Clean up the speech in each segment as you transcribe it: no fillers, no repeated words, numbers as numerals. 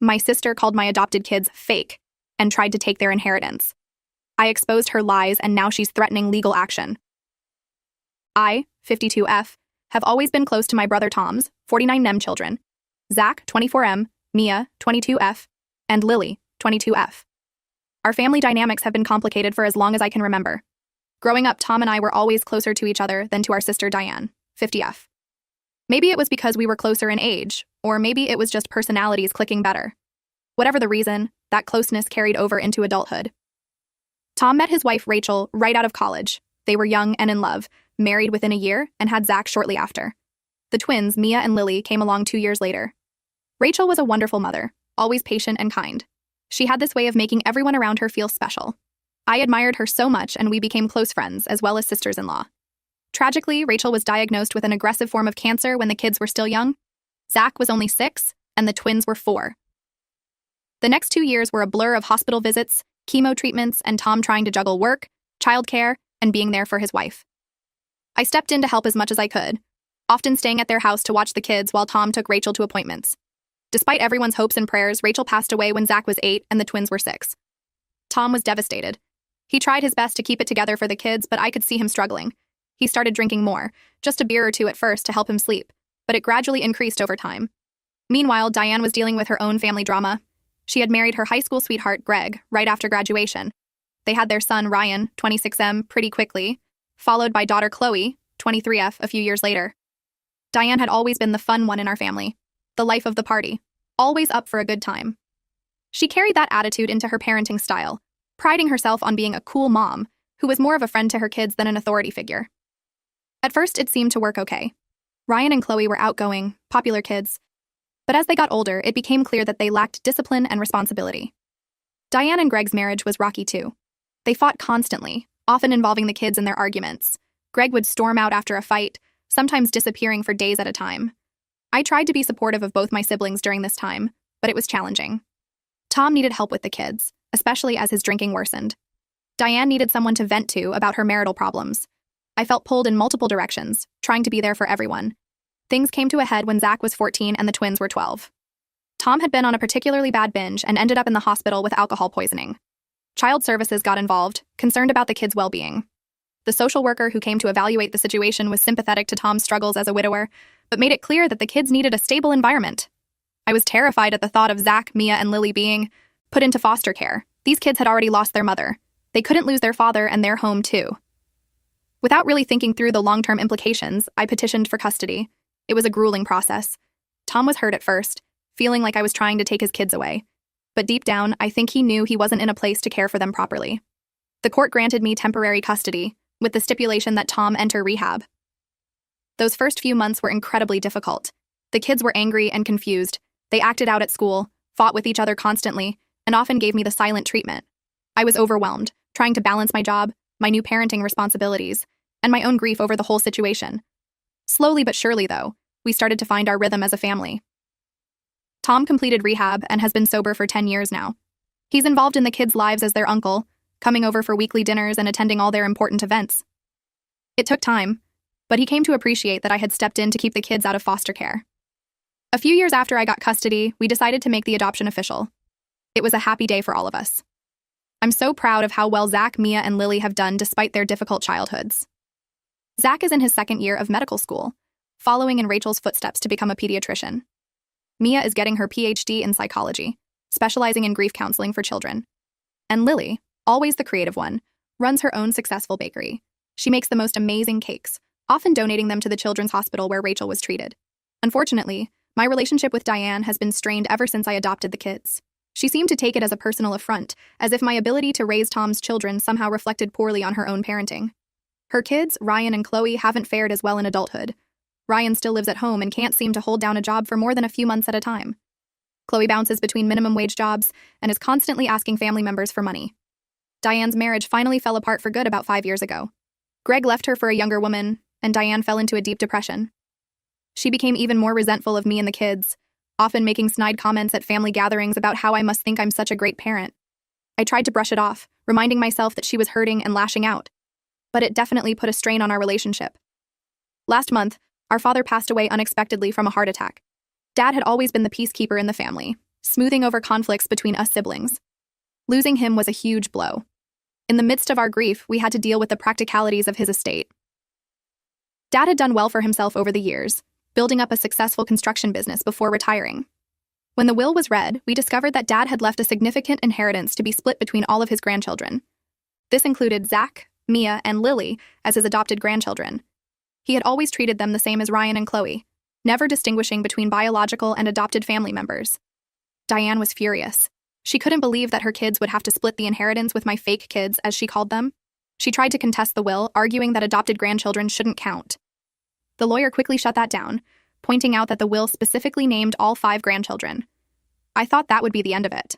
My sister called my adopted kids fake and tried to take their inheritance. I exposed her lies, and now she's threatening legal action. I, 52F, have always been close to my brother Tom's 49M children, Zach, 24M, Mia, 22F, and Lily, 22F. Our family dynamics have been complicated for as long as I can remember. Growing up, Tom and I were always closer to each other than to our sister Diane, 50F. Maybe it was because we were closer in age, or maybe it was just personalities clicking better. Whatever the reason, that closeness carried over into adulthood. Tom met his wife Rachel right out of college. They were young and in love, married within a year, and had Zach shortly after. The twins, Mia and Lily, came along 2 years later. Rachel was a wonderful mother, always patient and kind. She had this way of making everyone around her feel special. I admired her so much, and we became close friends, as well as sisters-in-law. Tragically, Rachel was diagnosed with an aggressive form of cancer when the kids were still young. Zach was only 6, and the twins were 4. The next 2 years were a blur of hospital visits, chemo treatments, and Tom trying to juggle work, childcare, and being there for his wife. I stepped in to help as much as I could, often staying at their house to watch the kids while Tom took Rachel to appointments. Despite everyone's hopes and prayers, Rachel passed away when Zach was 8 and the twins were 6. Tom was devastated. He tried his best to keep it together for the kids, but I could see him struggling. He started drinking more, just a beer or two at first to help him sleep, but it gradually increased over time. Meanwhile, Diane was dealing with her own family drama. She had married her high school sweetheart, Greg, right after graduation. They had their son, Ryan, 26M, pretty quickly, followed by daughter Chloe, 23F, a few years later. Diane had always been the fun one in our family, the life of the party, always up for a good time. She carried that attitude into her parenting style, priding herself on being a cool mom who was more of a friend to her kids than an authority figure. At first, it seemed to work okay. Ryan and Chloe were outgoing, popular kids, but as they got older, it became clear that they lacked discipline and responsibility. Diane and Greg's marriage was rocky too. They fought constantly, often involving the kids in their arguments. Greg would storm out after a fight, sometimes disappearing for days at a time. I tried to be supportive of both my siblings during this time, but it was challenging. Tom needed help with the kids, especially as his drinking worsened. Diane needed someone to vent to about her marital problems. I felt pulled in multiple directions, trying to be there for everyone. Things came to a head when Zach was 14 and the twins were 12. Tom had been on a particularly bad binge and ended up in the hospital with alcohol poisoning. Child Services got involved, concerned about the kids' well-being. The social worker who came to evaluate the situation was sympathetic to Tom's struggles as a widower, but made it clear that the kids needed a stable environment. I was terrified at the thought of Zach, Mia, and Lily being put into foster care. These kids had already lost their mother. They couldn't lose their father and their home too. Without really thinking through the long-term implications, I petitioned for custody. It was a grueling process. Tom was hurt at first, feeling like I was trying to take his kids away. But deep down, I think he knew he wasn't in a place to care for them properly. The court granted me temporary custody, with the stipulation that Tom enter rehab. Those first few months were incredibly difficult. The kids were angry and confused. They acted out at school, fought with each other constantly, and often gave me the silent treatment. I was overwhelmed, trying to balance my job, my new parenting responsibilities, and my own grief over the whole situation. Slowly but surely, though, we started to find our rhythm as a family. Tom completed rehab and has been sober for 10 years now. He's involved in the kids' lives as their uncle, coming over for weekly dinners and attending all their important events. It took time, but he came to appreciate that I had stepped in to keep the kids out of foster care. A few years after I got custody, we decided to make the adoption official. It was a happy day for all of us. I'm so proud of how well Zach, Mia, and Lily have done despite their difficult childhoods. Zach is in his second year of medical school, following in Rachel's footsteps to become a pediatrician. Mia is getting her PhD in psychology, specializing in grief counseling for children. And Lily, always the creative one, runs her own successful bakery. She makes the most amazing cakes, often donating them to the children's hospital where Rachel was treated. Unfortunately, my relationship with Diane has been strained ever since I adopted the kids. She seemed to take it as a personal affront, as if my ability to raise Tom's children somehow reflected poorly on her own parenting. Her kids, Ryan and Chloe, haven't fared as well in adulthood. Ryan still lives at home and can't seem to hold down a job for more than a few months at a time. Chloe bounces between minimum wage jobs and is constantly asking family members for money. Diane's marriage finally fell apart for good about 5 years ago. Greg left her for a younger woman, and Diane fell into a deep depression. She became even more resentful of me and the kids, often making snide comments at family gatherings about how I must think I'm such a great parent. I tried to brush it off, reminding myself that she was hurting and lashing out. But it definitely put a strain on our relationship. Last month, our father passed away unexpectedly from a heart attack. Dad had always been the peacekeeper in the family, smoothing over conflicts between us siblings. Losing him was a huge blow. In the midst of our grief, we had to deal with the practicalities of his estate. Dad had done well for himself over the years, building up a successful construction business before retiring. When the will was read, we discovered that Dad had left a significant inheritance to be split between all of his grandchildren. This included Zach, Mia, and Lily as his adopted grandchildren. He had always treated them the same as Ryan and Chloe, never distinguishing between biological and adopted family members. Diane was furious. She couldn't believe that her kids would have to split the inheritance with my fake kids, as she called them. She tried to contest the will, arguing that adopted grandchildren shouldn't count. The lawyer quickly shut that down, pointing out that the will specifically named all 5 grandchildren. I thought that would be the end of it.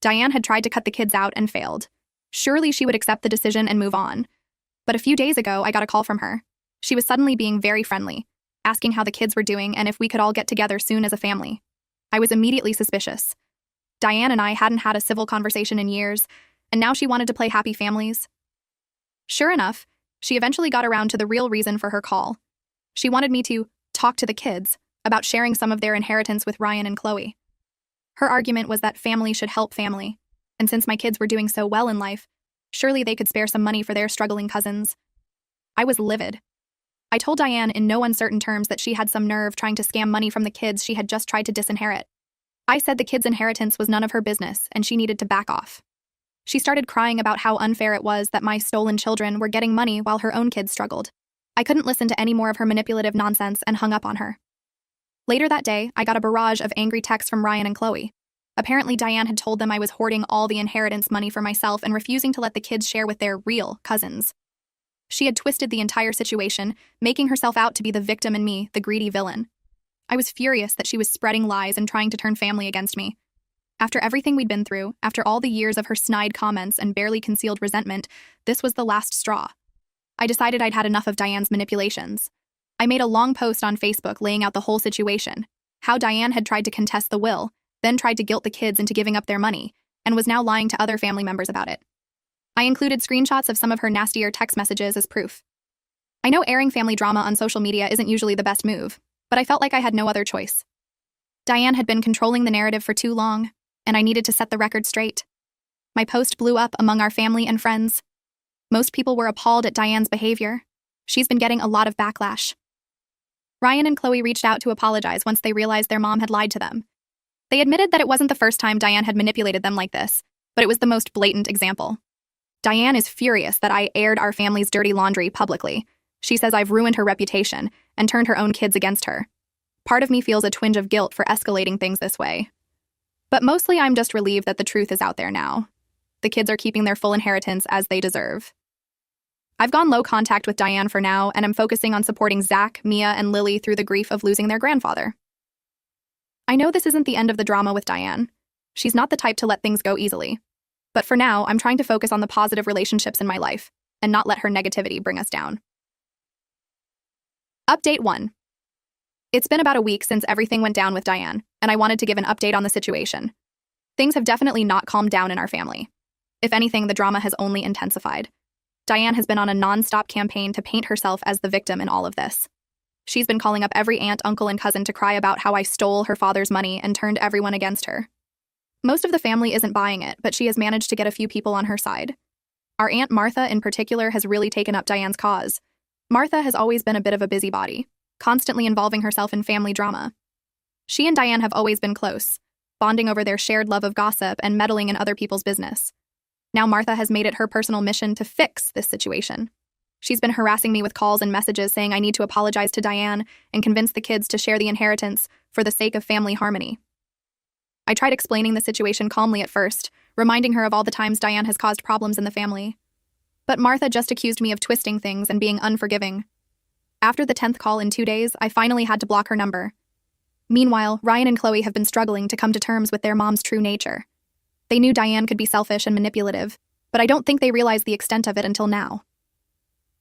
Diane had tried to cut the kids out and failed. Surely she would accept the decision and move on. But a few days ago, I got a call from her. She was suddenly being very friendly, asking how the kids were doing and if we could all get together soon as a family. I was immediately suspicious. Diane and I hadn't had a civil conversation in years, and now she wanted to play happy families. Sure enough, she eventually got around to the real reason for her call. She wanted me to talk to the kids about sharing some of their inheritance with Ryan and Chloe. Her argument was that family should help family, and since my kids were doing so well in life, surely they could spare some money for their struggling cousins. I was livid. I told Diane in no uncertain terms that she had some nerve trying to scam money from the kids she had just tried to disinherit. I said the kids' inheritance was none of her business and she needed to back off. She started crying about how unfair it was that my stolen children were getting money while her own kids struggled. I couldn't listen to any more of her manipulative nonsense and hung up on her. Later that day, I got a barrage of angry texts from Ryan and Chloe. Apparently, Diane had told them I was hoarding all the inheritance money for myself and refusing to let the kids share with their real cousins. She had twisted the entire situation, making herself out to be the victim and me, the greedy villain. I was furious that she was spreading lies and trying to turn family against me. After everything we'd been through, after all the years of her snide comments and barely concealed resentment, this was the last straw. I decided I'd had enough of Diane's manipulations. I made a long post on Facebook laying out the whole situation, how Diane had tried to contest the will, then tried to guilt the kids into giving up their money, and was now lying to other family members about it. I included screenshots of some of her nastier text messages as proof. I know airing family drama on social media isn't usually the best move, but I felt like I had no other choice. Diane had been controlling the narrative for too long, and I needed to set the record straight. My post blew up among our family and friends. Most people were appalled at Diane's behavior. She's been getting a lot of backlash. Ryan and Chloe reached out to apologize once they realized their mom had lied to them. They admitted that it wasn't the first time Diane had manipulated them like this, but it was the most blatant example. Diane is furious that I aired our family's dirty laundry publicly. She says I've ruined her reputation and turned her own kids against her. Part of me feels a twinge of guilt for escalating things this way. But mostly I'm just relieved that the truth is out there now. The kids are keeping their full inheritance as they deserve. I've gone low contact with Diane for now, and I'm focusing on supporting Zach, Mia, and Lily through the grief of losing their grandfather. I know this isn't the end of the drama with Diane. She's not the type to let things go easily. But for now, I'm trying to focus on the positive relationships in my life and not let her negativity bring us down. Update 1. It's been about a week since everything went down with Diane, and I wanted to give an update on the situation. Things have definitely not calmed down in our family. If anything, the drama has only intensified. Diane has been on a non-stop campaign to paint herself as the victim in all of this. She's been calling up every aunt, uncle, and cousin to cry about how I stole her father's money and turned everyone against her. Most of the family isn't buying it, but she has managed to get a few people on her side. Our Aunt Martha in particular has really taken up Diane's cause. Martha has always been a bit of a busybody, constantly involving herself in family drama. She and Diane have always been close, bonding over their shared love of gossip and meddling in other people's business. Now Martha has made it her personal mission to fix this situation. She's been harassing me with calls and messages saying I need to apologize to Diane and convince the kids to share the inheritance for the sake of family harmony. I tried explaining the situation calmly at first, reminding her of all the times Diane has caused problems in the family. But Martha just accused me of twisting things and being unforgiving. After the 10th call in 2 days, I finally had to block her number. Meanwhile, Ryan and Chloe have been struggling to come to terms with their mom's true nature. They knew Diane could be selfish and manipulative, but I don't think they realized the extent of it until now.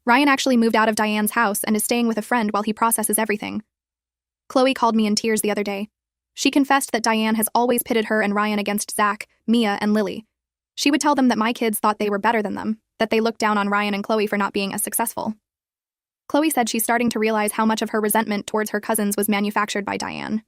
Ryan actually moved out of Diane's house and is staying with a friend while he processes everything. Chloe called me in tears the other day. She confessed that Diane has always pitted her and Ryan against Zach, Mia, and Lily. She would tell them that my kids thought they were better than them, that they looked down on Ryan and Chloe for not being as successful. Chloe said she's starting to realize how much of her resentment towards her cousins was manufactured by Diane.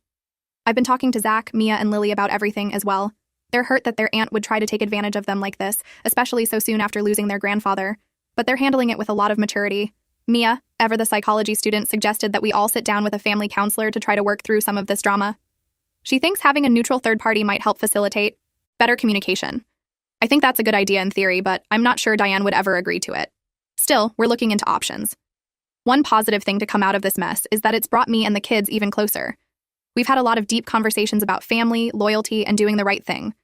I've been talking to Zach, Mia, and Lily about everything as well. They're hurt that their aunt would try to take advantage of them like this, especially so soon after losing their grandfather. But they're handling it with a lot of maturity. Mia, ever the psychology student, suggested that we all sit down with a family counselor to try to work through some of this drama. She thinks having a neutral third party might help facilitate better communication. I think that's a good idea in theory, but I'm not sure Diane would ever agree to it. Still, we're looking into options. One positive thing to come out of this mess is that it's brought me and the kids even closer. We've had a lot of deep conversations about family, loyalty, and doing the right thing.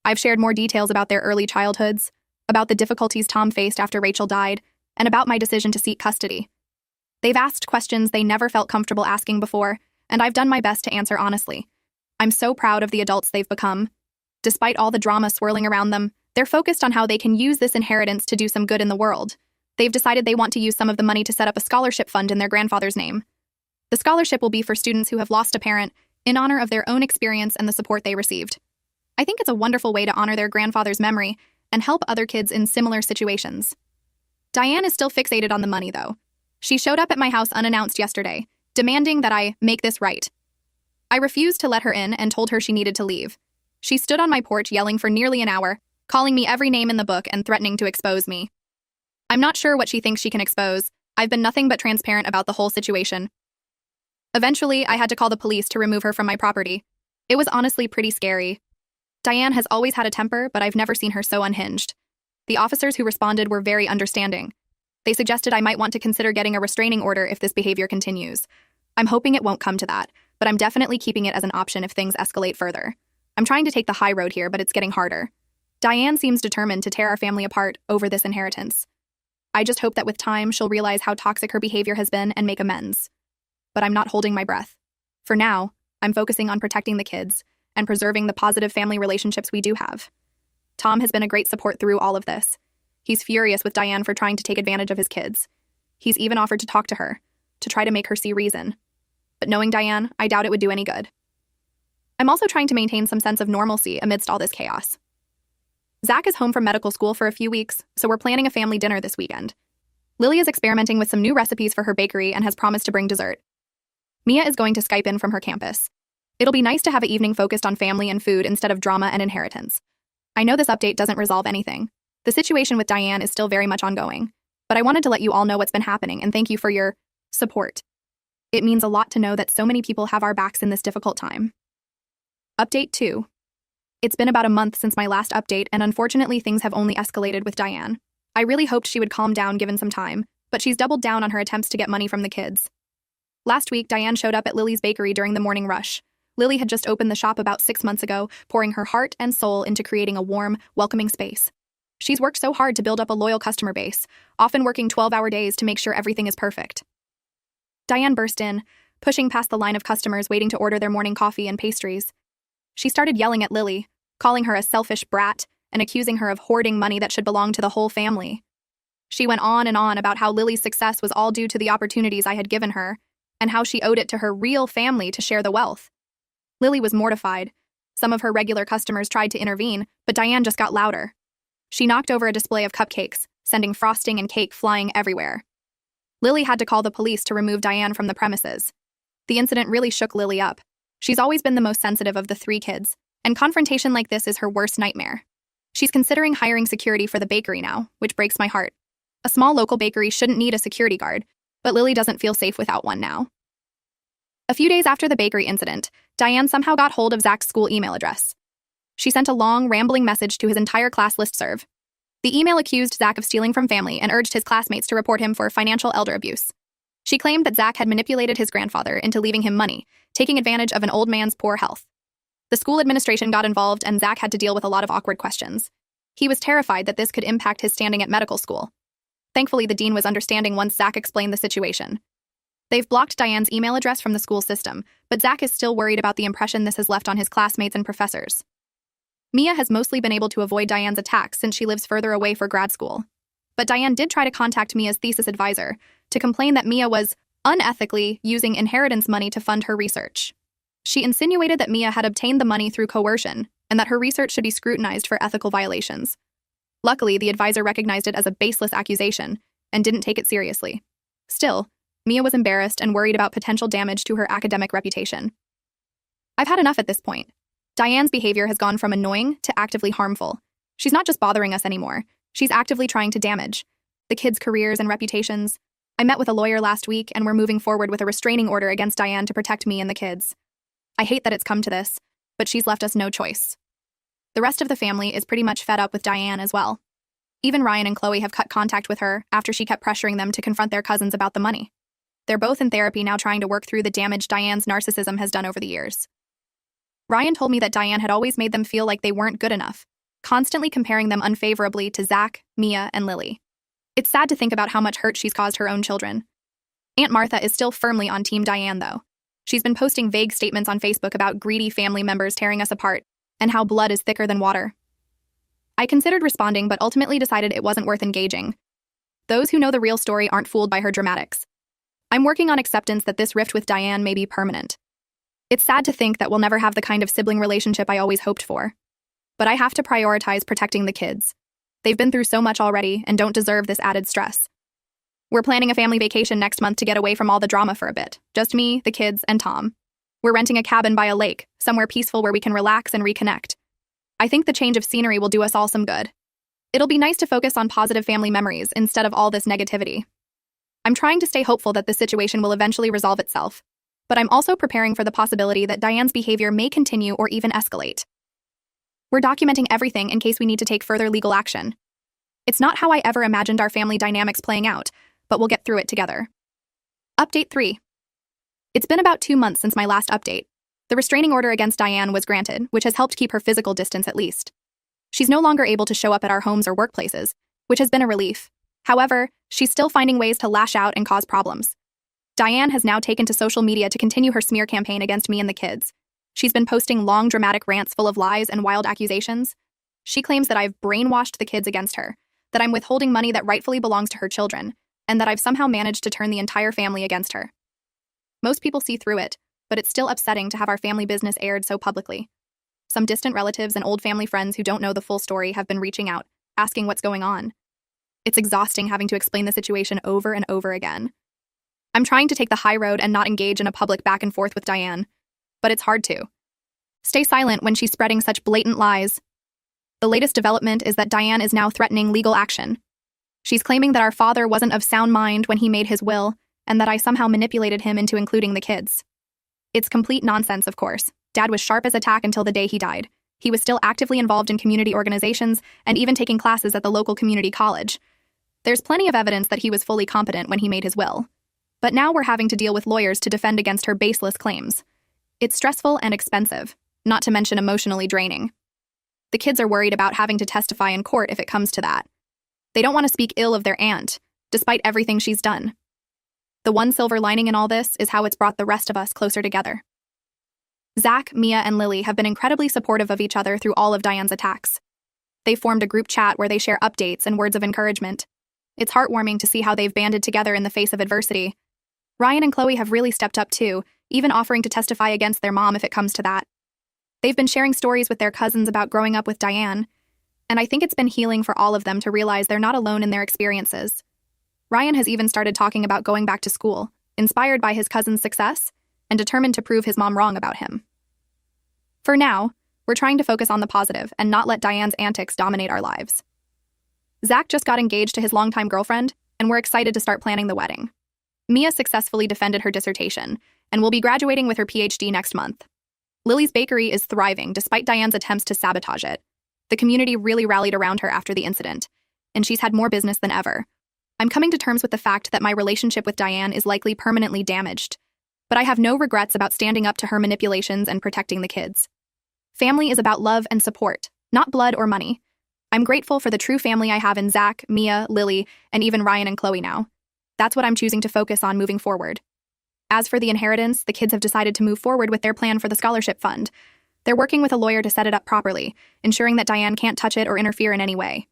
I've shared more details about their early childhoods, about the difficulties Tom faced after Rachel died, and about my decision to seek custody. They've asked questions they never felt comfortable asking before, and I've done my best to answer honestly. I'm so proud of the adults they've become. Despite all the drama swirling around them, they're focused on how they can use this inheritance to do some good in the world. They've decided they want to use some of the money to set up a scholarship fund in their grandfather's name. The scholarship will be for students who have lost a parent in honor of their own experience and the support they received. I think it's a wonderful way to honor their grandfather's memory and help other kids in similar situations. Diane is still fixated on the money, though. She showed up at my house unannounced yesterday, demanding that I make this right. I refused to let her in and told her she needed to leave. She stood on my porch yelling for nearly an hour, calling me every name in the book and threatening to expose me. I'm not sure what she thinks she can expose. I've been nothing but transparent about the whole situation. Eventually, I had to call the police to remove her from my property. It was honestly pretty scary. Diane has always had a temper, but I've never seen her so unhinged. The officers who responded were very understanding. They suggested I might want to consider getting a restraining order if this behavior continues. I'm hoping it won't come to that, but I'm definitely keeping it as an option if things escalate further. I'm trying to take the high road here, but it's getting harder. Diane seems determined to tear our family apart over this inheritance. I just hope that with time, she'll realize how toxic her behavior has been and make amends. But I'm not holding my breath. For now, I'm focusing on protecting the kids and preserving the positive family relationships we do have. Tom has been a great support through all of this. He's furious with Diane for trying to take advantage of his kids. He's even offered to talk to her, to try to make her see reason. But knowing Diane, I doubt it would do any good. I'm also trying to maintain some sense of normalcy amidst all this chaos. Zach is home from medical school for a few weeks, so we're planning a family dinner this weekend. Lily is experimenting with some new recipes for her bakery and has promised to bring dessert. Mia is going to Skype in from her campus. It'll be nice to have an evening focused on family and food instead of drama and inheritance. I know this update doesn't resolve anything. The situation with Diane is still very much ongoing, but I wanted to let you all know what's been happening and thank you for your support. It means a lot to know that so many people have our backs in this difficult time. Update 2. It's been about a month since my last update, and unfortunately things have only escalated with Diane. I really hoped she would calm down given some time, but she's doubled down on her attempts to get money from the kids. Last week, Diane showed up at Lily's bakery during the morning rush. Lily had just opened the shop about 6 months ago, pouring her heart and soul into creating a warm, welcoming space. She's worked so hard to build up a loyal customer base, often working 12-hour days to make sure everything is perfect. Diane burst in, pushing past the line of customers waiting to order their morning coffee and pastries. She started yelling at Lily, calling her a selfish brat and accusing her of hoarding money that should belong to the whole family. She went on and on about how Lily's success was all due to the opportunities I had given her, and how she owed it to her real family to share the wealth. Lily was mortified. Some of her regular customers tried to intervene, but Diane just got louder. She knocked over a display of cupcakes, sending frosting and cake flying everywhere. Lily had to call the police to remove Diane from the premises. The incident really shook Lily up. She's always been the most sensitive of the 3 kids, and confrontation like this is her worst nightmare. She's considering hiring security for the bakery now, which breaks my heart. A small local bakery shouldn't need a security guard, but Lily doesn't feel safe without one now. A few days after the bakery incident, Diane somehow got hold of Zach's school email address. She sent a long, rambling message to his entire class listserv. The email accused Zach of stealing from family and urged his classmates to report him for financial elder abuse. She claimed that Zach had manipulated his grandfather into leaving him money, taking advantage of an old man's poor health. The school administration got involved and Zach had to deal with a lot of awkward questions. He was terrified that this could impact his standing at medical school. Thankfully, the dean was understanding once Zach explained the situation. They've blocked Diane's email address from the school system, but Zach is still worried about the impression this has left on his classmates and professors. Mia has mostly been able to avoid Diane's attacks since she lives further away for grad school. But Diane did try to contact Mia's thesis advisor to complain that Mia was unethically using inheritance money to fund her research. She insinuated that Mia had obtained the money through coercion and that her research should be scrutinized for ethical violations. Luckily, the advisor recognized it as a baseless accusation and didn't take it seriously. Still, Mia was embarrassed and worried about potential damage to her academic reputation. I've had enough at this point. Diane's behavior has gone from annoying to actively harmful. She's not just bothering us anymore. She's actively trying to damage the kids' careers and reputations. I met with a lawyer last week, and we're moving forward with a restraining order against Diane to protect me and the kids. I hate that it's come to this, but she's left us no choice. The rest of the family is pretty much fed up with Diane as well. Even Ryan and Chloe have cut contact with her after she kept pressuring them to confront their cousins about the money. They're both in therapy now, trying to work through the damage Diane's narcissism has done over the years. Ryan told me that Diane had always made them feel like they weren't good enough, constantly comparing them unfavorably to Zach, Mia, and Lily. It's sad to think about how much hurt she's caused her own children. Aunt Martha is still firmly on Team Diane, though. She's been posting vague statements on Facebook about greedy family members tearing us apart, and how blood is thicker than water. I considered responding, but ultimately decided it wasn't worth engaging. Those who know the real story aren't fooled by her dramatics. I'm working on acceptance that this rift with Diane may be permanent. It's sad to think that we'll never have the kind of sibling relationship I always hoped for. But I have to prioritize protecting the kids. They've been through so much already and don't deserve this added stress. We're planning a family vacation next month to get away from all the drama for a bit. Just me, the kids, and Tom. We're renting a cabin by a lake, somewhere peaceful where we can relax and reconnect. I think the change of scenery will do us all some good. It'll be nice to focus on positive family memories instead of all this negativity. I'm trying to stay hopeful that this situation will eventually resolve itself, but I'm also preparing for the possibility that Diane's behavior may continue or even escalate. We're documenting everything in case we need to take further legal action. It's not how I ever imagined our family dynamics playing out, but we'll get through it together. Update 3. It's been about 2 months since my last update. The restraining order against Diane was granted, which has helped keep her physical distance at least. She's no longer able to show up at our homes or workplaces, which has been a relief. However, she's still finding ways to lash out and cause problems. Diane has now taken to social media to continue her smear campaign against me and the kids. She's been posting long, dramatic rants full of lies and wild accusations. She claims that I've brainwashed the kids against her, that I'm withholding money that rightfully belongs to her children, and that I've somehow managed to turn the entire family against her. Most people see through it, but it's still upsetting to have our family business aired so publicly. Some distant relatives and old family friends who don't know the full story have been reaching out, asking what's going on. It's exhausting having to explain the situation over and over again. I'm trying to take the high road and not engage in a public back and forth with Diane, but it's hard to. Stay silent when she's spreading such blatant lies. The latest development is that Diane is now threatening legal action. She's claiming that our father wasn't of sound mind when he made his will, and that I somehow manipulated him into including the kids. It's complete nonsense, of course. Dad was sharp as a tack until the day he died. He was still actively involved in community organizations and even taking classes at the local community college. There's plenty of evidence that he was fully competent when he made his will. But now we're having to deal with lawyers to defend against her baseless claims. It's stressful and expensive, not to mention emotionally draining. The kids are worried about having to testify in court if it comes to that. They don't want to speak ill of their aunt, despite everything she's done. The one silver lining in all this is how it's brought the rest of us closer together. Zach, Mia, and Lily have been incredibly supportive of each other through all of Diane's attacks. They formed a group chat where they share updates and words of encouragement. It's heartwarming to see how they've banded together in the face of adversity. Ryan and Chloe have really stepped up too, even offering to testify against their mom if it comes to that. They've been sharing stories with their cousins about growing up with Diane, and I think it's been healing for all of them to realize they're not alone in their experiences. Ryan has even started talking about going back to school, inspired by his cousin's success, and determined to prove his mom wrong about him. For now, we're trying to focus on the positive and not let Diane's antics dominate our lives. Zach just got engaged to his longtime girlfriend, and we're excited to start planning the wedding. Mia successfully defended her dissertation, and will be graduating with her PhD next month. Lily's bakery is thriving despite Diane's attempts to sabotage it. The community really rallied around her after the incident, and she's had more business than ever. I'm coming to terms with the fact that my relationship with Diane is likely permanently damaged, but I have no regrets about standing up to her manipulations and protecting the kids. Family is about love and support, not blood or money. I'm grateful for the true family I have in Zach, Mia, Lily, and even Ryan and Chloe now. That's what I'm choosing to focus on moving forward. As for the inheritance, the kids have decided to move forward with their plan for the scholarship fund. They're working with a lawyer to set it up properly, ensuring that Diane can't touch it or interfere in any way.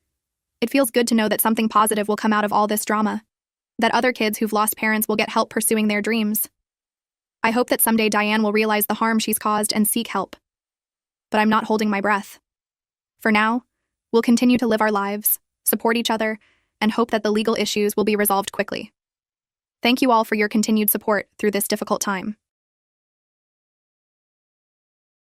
It feels good to know that something positive will come out of all this drama, that other kids who've lost parents will get help pursuing their dreams. I hope that someday Diane will realize the harm she's caused and seek help. But I'm not holding my breath. For now, we'll continue to live our lives, support each other, and hope that the legal issues will be resolved quickly. Thank you all for your continued support through this difficult time.